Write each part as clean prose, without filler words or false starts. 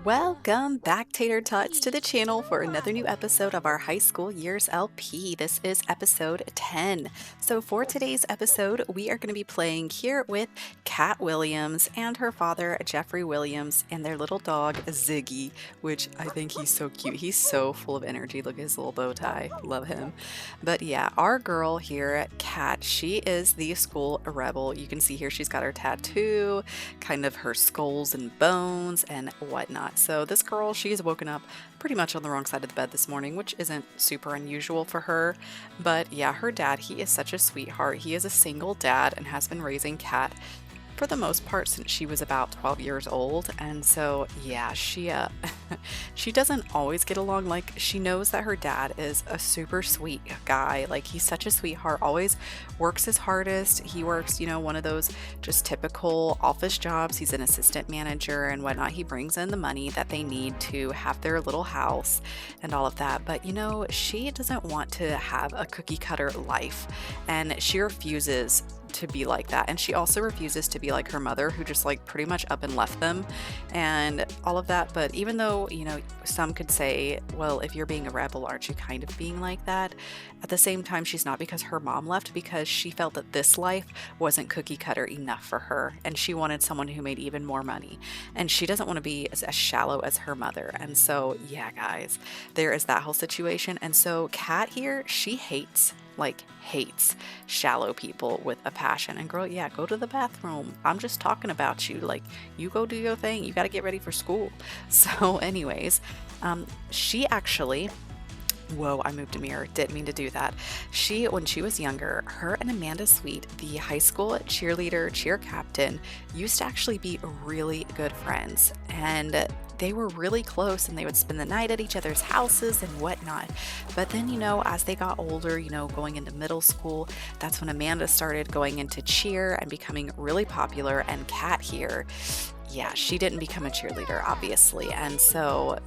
Welcome back, Tater Tots, to the channel for another new episode of our High School Years LP. This is episode 10. So, for today's episode, we are going to be playing here with Kat Williams and her father, Jeffrey Williams, and their little dog, Ziggy, which I think he's so cute. He's so full of energy. Look at his little bow tie. Love him. But yeah, our girl here, Kat, she is the school rebel. You can see here she's got her tattoo, kind of her skulls and bones and whatnot. So this girl, she's woken up pretty much on the wrong side of the bed this morning, which isn't super unusual for her. But yeah, her dad, he is such a sweetheart. He is a single dad and has been raising Kat for the most part since she was about 12 years old. And so yeah, she she doesn't always get along. Like, she knows that her dad is a super sweet guy. Like, he's such a sweetheart, always works his hardest. He works, one of those just typical office jobs. He's an assistant manager and whatnot. He brings in the money that they need to have their little house and all of that. But she doesn't want to have a cookie cutter life, and she refuses to be like that. And she also refuses to be like her mother, who just like pretty much up and left them and all of that. But even though, some could say, well, if you're being a rebel, aren't you kind of being like that? At the same time, she's not, because her mom left because she felt that this life wasn't cookie cutter enough for her, and she wanted someone who made even more money, and she doesn't want to be as shallow as her mother. And so yeah, guys, there is that whole situation. And so Kat here, she hates shallow people with a passion. And girl, yeah, go to the bathroom. I'm just talking about you. Like, you go do your thing. You got to get ready for school. So anyways, she actually, whoa, I moved a mirror. Didn't mean to do that. When she was younger, her and Amanda Sweet, the high school cheer captain, used to actually be really good friends. And they were really close, and they would spend the night at each other's houses and whatnot. But then, as they got older, going into middle school, that's when Amanda started going into cheer and becoming really popular. And Kat here, yeah, she didn't become a cheerleader, obviously. And so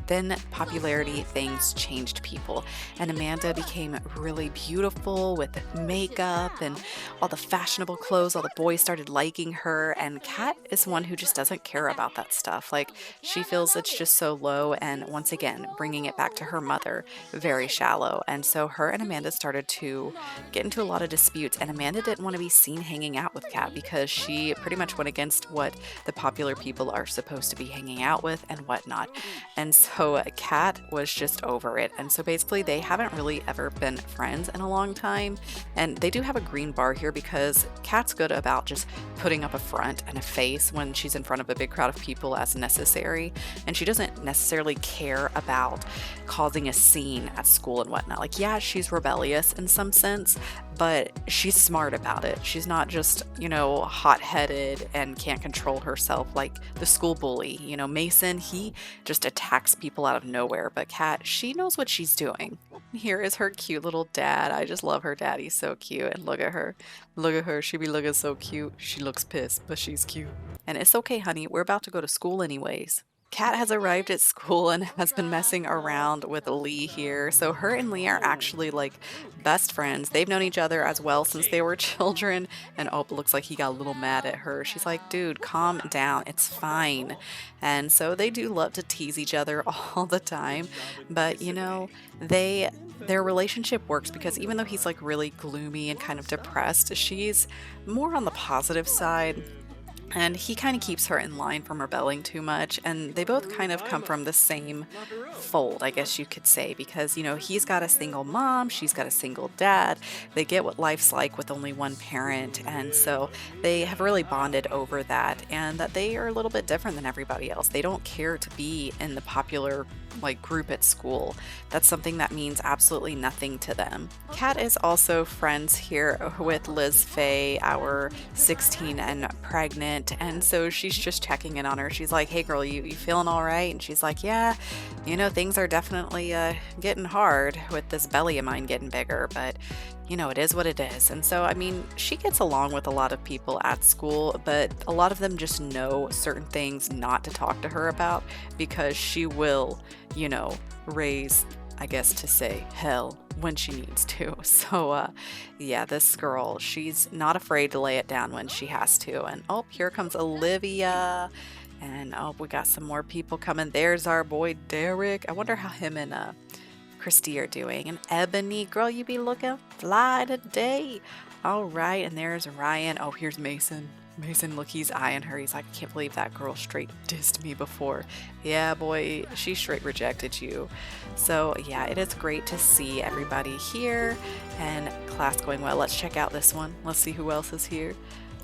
then popularity things changed people, and Amanda became really beautiful with makeup and all the fashionable clothes. All the boys started liking her, and Kat is one who just doesn't care about that stuff. Like, she feels it's just so low, and once again, bringing it back to her mother, very shallow. And so her and Amanda started to get into a lot of disputes, and Amanda didn't want to be seen hanging out with Kat because she pretty much went against what the popular people are supposed to be hanging out with and whatnot. And so Kat was just over it. And so basically they haven't really ever been friends in a long time. And they do have a green bar here because Kat's good about just putting up a front and a face when she's in front of a big crowd of people as necessary. And she doesn't necessarily care about causing a scene at school and whatnot. Like, yeah, she's rebellious in some sense, but she's smart about it. She's not just, hot-headed and can't control herself like the school bully. Mason, he just attacks people out of nowhere, but Kat, she knows what she's doing. Here is her cute little dad. I just love her dad. He's so cute. And look at her. Look at her. She be looking so cute. She looks pissed, but she's cute. And it's okay, honey. We're about to go to school anyways. Kat has arrived at school and has been messing around with Lee here. So her and Lee are actually like best friends. They've known each other as well since they were children. And it looks like he got a little mad at her. She's like, dude, calm down. It's fine. And so they do love to tease each other all the time. But their relationship works because even though he's like really gloomy and kind of depressed, she's more on the positive side. And he kind of keeps her in line from rebelling too much. And they both kind of come from the same fold, I guess you could say, because, he's got a single mom, she's got a single dad. They get what life's like with only one parent. And so they have really bonded over that, and that they are a little bit different than everybody else. They don't care to be in the popular group at school. That's something that means absolutely nothing to them. Kat is also friends here with Liz Faye, our 16 and pregnant, and so she's just checking in on her. She's like, hey girl, you feeling all right? And she's like, yeah, things are definitely getting hard with this belly of mine getting bigger, but it is what it is. And so, she gets along with a lot of people at school, but a lot of them just know certain things not to talk to her about because she will, raise, I guess to say, hell when she needs to. So, yeah, this girl, she's not afraid to lay it down when she has to. And oh, here comes Olivia. And oh, we got some more people coming. There's our boy Derek. I wonder how him and Christy are doing. And Ebony, girl, you be looking fly today. All right, and there's Ryan. Oh, here's Mason. Mason, look, he's eyeing her. He's like, I can't believe that girl straight dissed me before. Yeah, boy, she straight rejected you. So yeah, it is great to see everybody here and class going well. Let's check out this one. Let's see who else is here.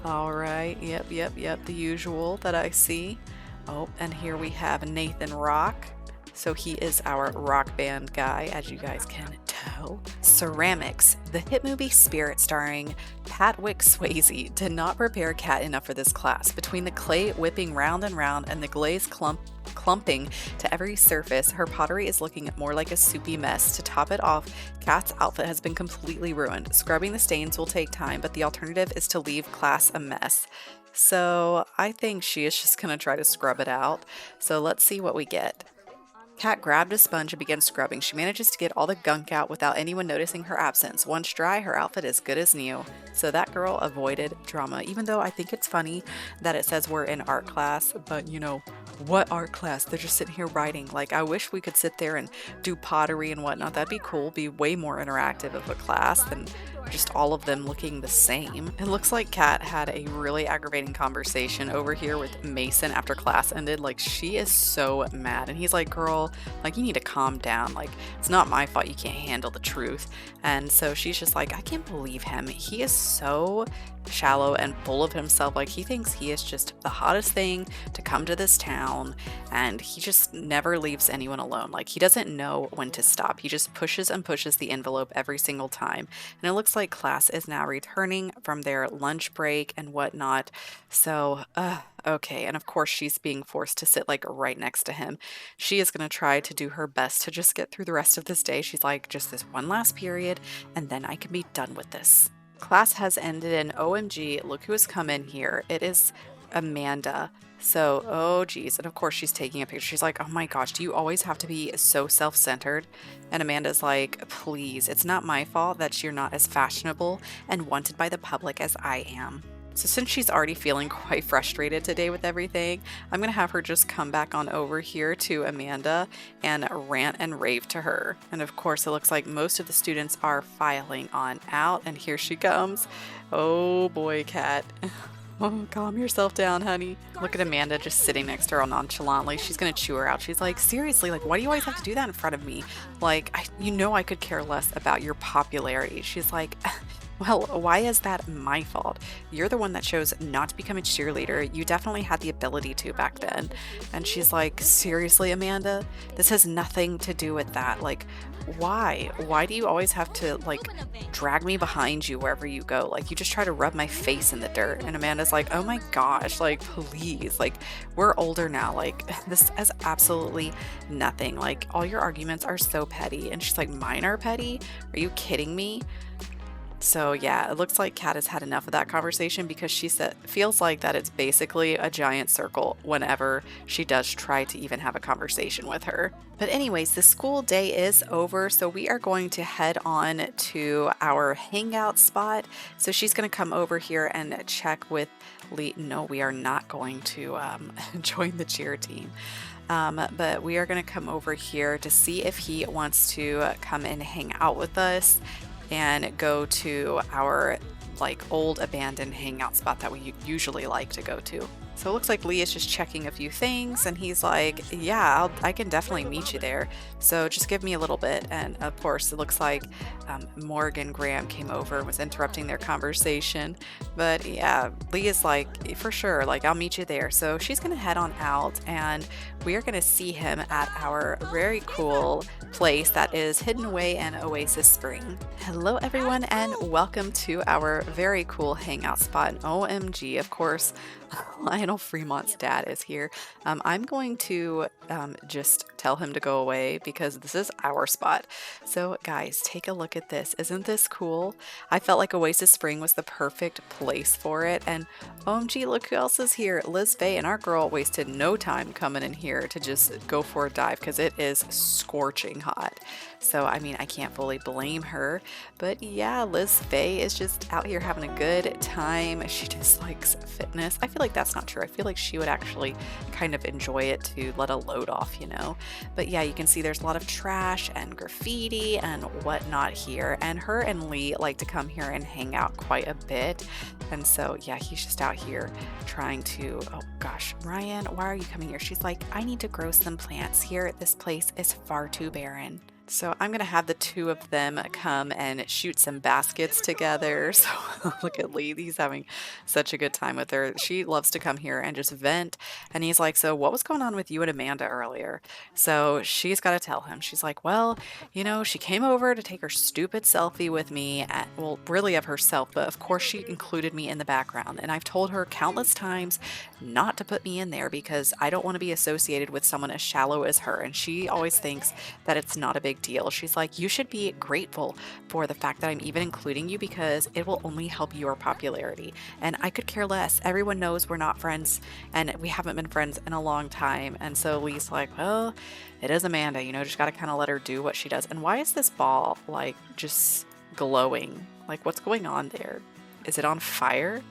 All right, yep, the usual that I see. Oh, and here we have Nathan Rock. So he is our rock band guy, as you guys can tell. Ceramics, the hit movie Spirit starring Patwick Swayze, did not prepare Kat enough for this class. Between the clay whipping round and round and the glaze clumping to every surface, her pottery is looking more like a soupy mess. To top it off, Kat's outfit has been completely ruined. Scrubbing the stains will take time, but the alternative is to leave class a mess. So I think she is just going to try to scrub it out. So let's see what we get. Kat grabbed a sponge and began scrubbing. She manages to get all the gunk out without anyone noticing her absence. Once dry, her outfit is good as new. So that girl avoided drama, even though I think it's funny that it says we're in art class, but you know, what art class? They're just sitting here writing. Like, I wish we could sit there and do pottery and whatnot. That'd be cool. Be way more interactive of a class than just all of them looking the same. It looks like Kat had a really aggravating conversation over here with Mason after class ended. Like, she is so mad. And he's like, girl, like, you need to calm down. Like, it's not my fault you can't handle the truth. And so she's just like, I can't believe him. He is so shallow and full of himself. Like, he thinks he is just the hottest thing to come to this town, and he just never leaves anyone alone. Like, he doesn't know when to stop. He just pushes and pushes the envelope every single time. And it looks like class is now returning from their lunch break and whatnot. So okay, and of course she's being forced to sit like right next to him. She is going to try to do her best to just get through the rest of this day. She's like, just this one last period and then I can be done with this. Class has ended, and OMG, look who has come in here. It is Amanda. So, oh geez, and of course she's taking a picture. She's like, oh my gosh, do you always have to be so self-centered? And Amanda's like, please, it's not my fault that you're not as fashionable and wanted by the public as I am. So since she's already feeling quite frustrated today with everything, I'm going to have her just come back on over here to Amanda and rant and rave to her. And of course, it looks like most of the students are filing on out, and here she comes. Oh boy, Kat. Oh, calm yourself down, honey. Look at Amanda just sitting next to her all nonchalantly. She's gonna chew her out. She's like, seriously, like, why do you always have to do that in front of me? Like, you know I could care less about your popularity. She's like, well, why is that my fault? You're the one that chose not to become a cheerleader. You definitely had the ability to back then. And she's like, seriously, Amanda? This has nothing to do with that. Like, why? Why do you always have to, like, drag me behind you wherever you go? Like, you just try to rub my face in the dirt. And Amanda's like, oh my gosh, like, please. Like, we're older now. Like, this is absolutely nothing. Like, all your arguments are so petty. And she's like, mine are petty? Are you kidding me? So yeah, it looks like Kat has had enough of that conversation, because she said feels like that it's basically a giant circle whenever she does try to even have a conversation with her. But anyways, the school day is over, so we are going to head on to our hangout spot. So she's going to come over here and check with Lee. No, we are not going to join the cheer team. But we are going to come over here to see if he wants to come and hang out with us and go to our like old abandoned hangout spot that we usually like to go to. So it looks like Lee is just checking a few things, and he's like, yeah, I can definitely meet you there. So just give me a little bit. And of course, it looks like Morgan Graham came over and was interrupting their conversation. But yeah, Lee is like, for sure, like, I'll meet you there. So she's going to head on out, and we are going to see him at our very cool place that is hidden away in Oasis Spring. Hello, everyone, and welcome to our very cool hangout spot. And OMG, of course, Lionel Fremont's dad is here. I'm going to just tell him to go away because this is our spot. So guys, take a look at this. Isn't this cool? I felt like Oasis Spring was the perfect place for it. And OMG, look who else is here. Liz Faye, and our girl wasted no time coming in here to just go for a dive because it is scorching hot. So, I mean, I can't fully blame her. But yeah, Liz Faye is just out here having a good time. She just likes fitness. I feel like that's not adventure. I feel like she would actually kind of enjoy it to let a load off, you know. But yeah, you can see there's a lot of trash and graffiti and whatnot here. And her and Lee like to come here and hang out quite a bit. And so yeah, he's just out here trying to, oh gosh, Ryan, why are you coming here? She's like, I need to grow some plants here. This place is far too barren. So I'm going to have the two of them come and shoot some baskets together. So look at Lee. He's having such a good time with her. She loves to come here and just vent. And he's like, so what was going on with you and Amanda earlier? So she's got to tell him. She's like, well, you know, she came over to take her stupid selfie with me. Well, really of herself, but of course she included me in the background. And I've told her countless times not to put me in there because I don't want to be associated with someone as shallow as her. And she always thinks that it's not a big deal. She's like, you should be grateful for the fact that I'm even including you because it will only help your popularity. And I could care less. Everyone knows we're not friends and we haven't been friends in a long time. And so Lee's like, well, it is Amanda, you know, just got to kind of let her do what she does. And why is this ball like just glowing? Like, what's going on there? Is it on fire?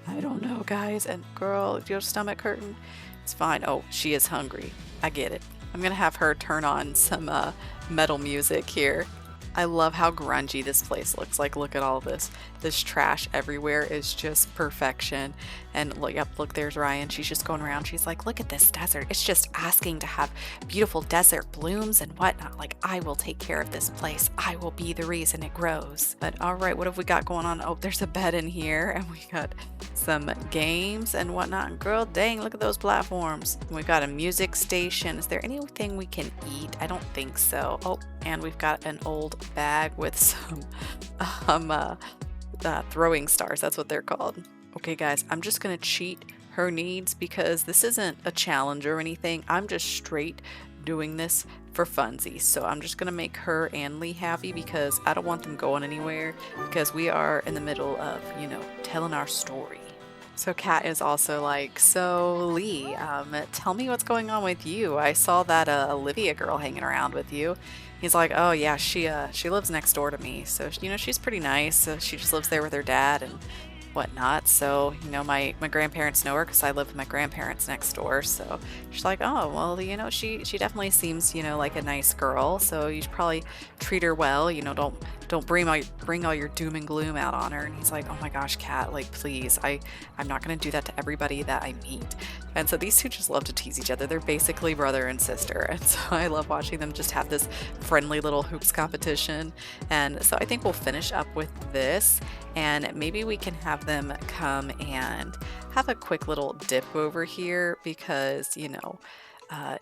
I don't know, guys. And girl, your stomach hurting? It's fine. Oh, she is hungry. I get it. I'm gonna have her turn on some metal music here. I love how grungy this place looks like. Look at all this. This trash everywhere is just perfection. And look, yep, look, there's Ryan. She's just going around. She's like, look at this desert. It's just asking to have beautiful desert blooms and whatnot. Like, I will take care of this place. I will be the reason it grows. But all right, what have we got going on? Oh, there's a bed in here and we got some games and whatnot. And girl, dang, look at those platforms. We got a music station. Is there anything we can eat? I don't think so. Oh, and we've got an old bag with some throwing stars. That's what they're called. Okay, guys, I'm just gonna cheat her needs because this isn't a challenge or anything. I'm just straight doing this for funsies. So I'm just gonna make her and Lee happy because I don't want them going anywhere because we are in the middle of, you know, telling our story. So Kat is also like, so Lee, tell me what's going on with you. I saw that Olivia girl hanging around with you. He's like, oh yeah, she lives next door to me. So, you know, she's pretty nice. She just lives there with her dad and whatnot. So, you know, my grandparents know her because I live with my grandparents next door. So she's like, oh, well, you know, she definitely seems, you know, like a nice girl. So you should probably treat her well. You know, don't bring all your doom and gloom out on her. And he's like, oh my gosh, Kat, like, please, I'm not going to do that to everybody that I meet. And so these two just love to tease each other. They're basically brother and sister. And so I love watching them just have this friendly little hoops competition. And so I think we'll finish up with this and maybe we can have them come and have a quick little dip over here because, you know,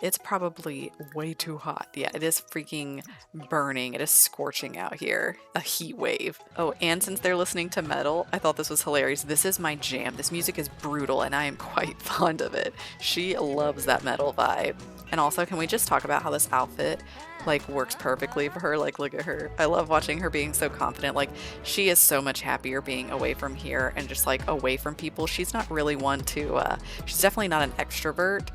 it's probably way too hot. Yeah, it is freaking burning. It is scorching out here. A heat wave. Oh, and since they're listening to metal, I thought this was hilarious. This is my jam. This music is brutal and I am quite fond of it. She loves that metal vibe. And also, can we just talk about how this outfit like works perfectly for her? Like, look at her. I love watching her being so confident. Like, she is so much happier being away from here and just like away from people. She's not really one to, she's definitely not an extrovert,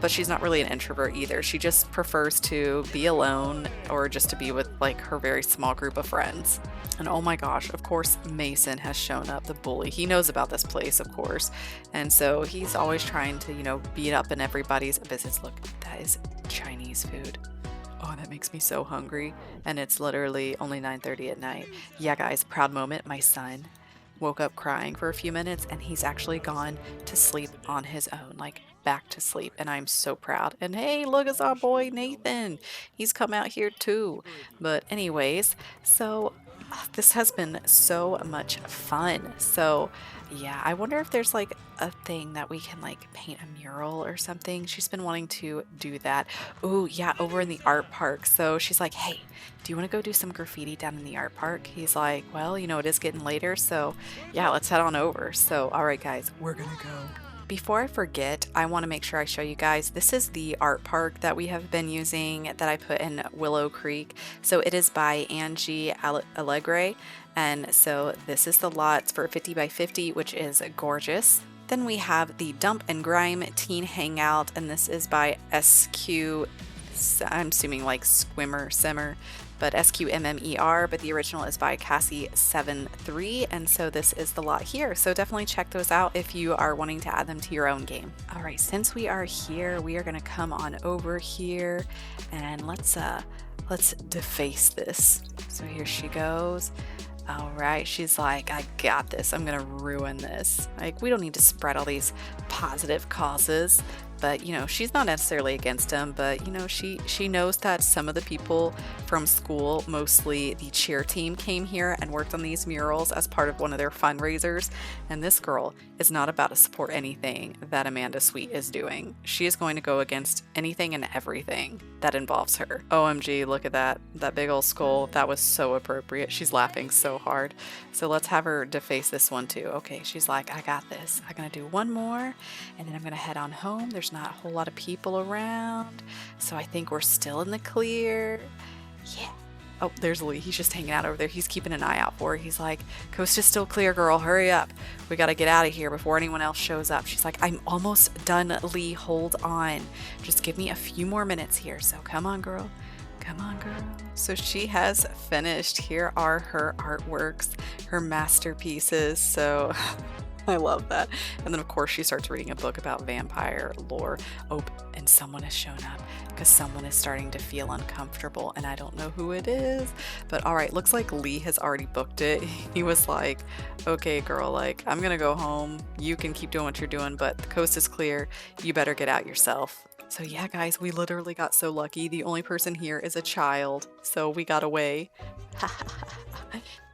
but she's not really an introvert either. She just prefers to be alone or just to be with like her very small group of friends. And oh my gosh, of course, Mason has shown up, the bully. He knows about this place, of course. And so he's always trying to, you know, beat up in everybody's business. Look, that is Chinese food. Oh, that makes me so hungry. And it's literally only 9:30 at night. Yeah, guys, proud moment. My son woke up crying for a few minutes and he's actually gone to sleep on his own, like back to sleep. And I'm so proud. And hey, look, it's our boy Nathan. He's come out here too. But anyways, so this has been so much fun. So yeah, I wonder if there's like a thing that we can like paint a mural or something. She's been wanting to do that. Oh yeah, over in the art park. So she's like, hey, do you want to go do some graffiti down in the art park? He's like, well, you know, it is getting later. So yeah, let's head on over. So all right, guys, we're gonna go. Before I forget, I want to make sure I show you guys, this is the art park that we have been using that I put in Willow Creek. So it is by Angie Allegre. And so this is the lot. It's for 50 by 50, which is gorgeous. Then we have the Dump and Grime Teen Hangout, and this is by SQ, I'm assuming like Simmer. but SQMMER, but the original is by Cassie73, and so this is the lot here. So definitely check those out if you are wanting to add them to your own game. All right, since we are here, we are going to come on over here and let's deface this. So here she goes. All right, she's like, I got this. I'm gonna ruin this. Like, we don't need to spread all these positive causes. But, you know, she's not necessarily against them, but, you know, she knows that some of the people from school, mostly the cheer team, came here and worked on these murals as part of one of their fundraisers. And this girl is not about to support anything that Amanda Sweet is doing. She is going to go against anything and everything that involves her. OMG, look at that big old skull. That was so appropriate. She's laughing so hard. So let's have her deface this one too. Okay, she's like, I got this. I'm gonna do one more and then I'm gonna head on home. There's not a whole lot of people around, so I think we're still in the clear. Yeah. Oh, there's Lee. He's just hanging out over there. He's keeping an eye out for her. He's like, coast is still clear, girl. Hurry up. We got to get out of here before anyone else shows up. She's like, I'm almost done, Lee. Hold on. Just give me a few more minutes here. So come on, girl. Come on, girl. So she has finished. Here are her artworks, her masterpieces. So I love that. And then, of course, she starts reading a book about vampire lore. Oh, and someone has shown up because someone is starting to feel uncomfortable, and I don't know who it is. But all right, looks like Lee has already booked it. He was like, okay, girl, like, I'm gonna go home. You can keep doing what you're doing, but the coast is clear. You better get out yourself. So yeah, guys, we literally got so lucky. The only person here is a child, so we got away.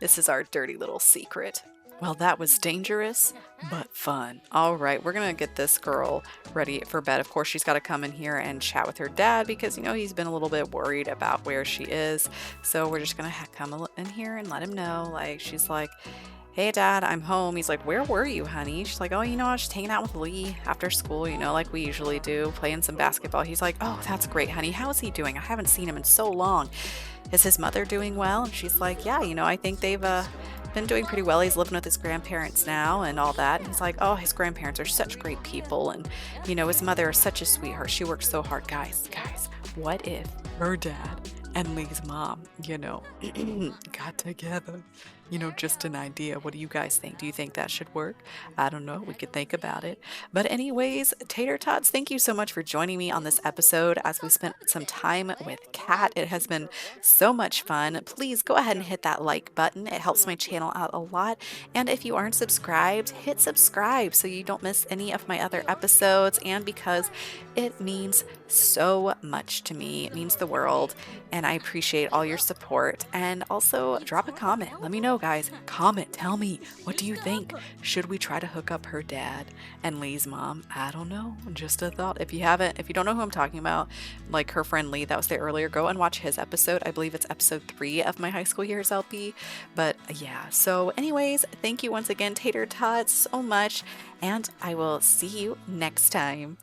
This is our dirty little secret. Well, that was dangerous, but fun. All right, we're going to get this girl ready for bed. Of course, she's got to come in here and chat with her dad because, you know, he's been a little bit worried about where she is. So we're just going to come in here and let him know. Like, she's like, hey, Dad, I'm home. He's like, where were you, honey? She's like, oh, you know, I was just hanging out with Lee after school, you know, like we usually do, playing some basketball. He's like, oh, that's great, honey. How is he doing? I haven't seen him in so long. Is his mother doing well? And she's like, yeah, you know, I think they've been doing pretty well. He's living with his grandparents now and all that. And he's like, oh, his grandparents are such great people. And, you know, his mother is such a sweetheart. She works so hard. Guys, what if her dad and Lee's mom, you know, got together? You know, just an idea. What do you guys think? Do you think that should work? I don't know. We could think about it. But anyways, Tater Tots, thank you so much for joining me on this episode as we spent some time with Kat. It has been so much fun. Please go ahead and hit that like button. It helps my channel out a lot. And if you aren't subscribed, hit subscribe so you don't miss any of my other episodes. And because it means so much to me, it means the world. And I appreciate all your support. And also drop a comment. Let me know, guys. Comment. Tell me, what do you think? Should we try to hook up her dad and Lee's mom? I don't know. Just a thought. If you don't know who I'm talking about, like her friend Lee that was there earlier, go and watch his episode. I believe it's episode 3 of my high school years LP. But yeah, so anyways, thank you once again, Tater Tots, so much. And I will see you next time.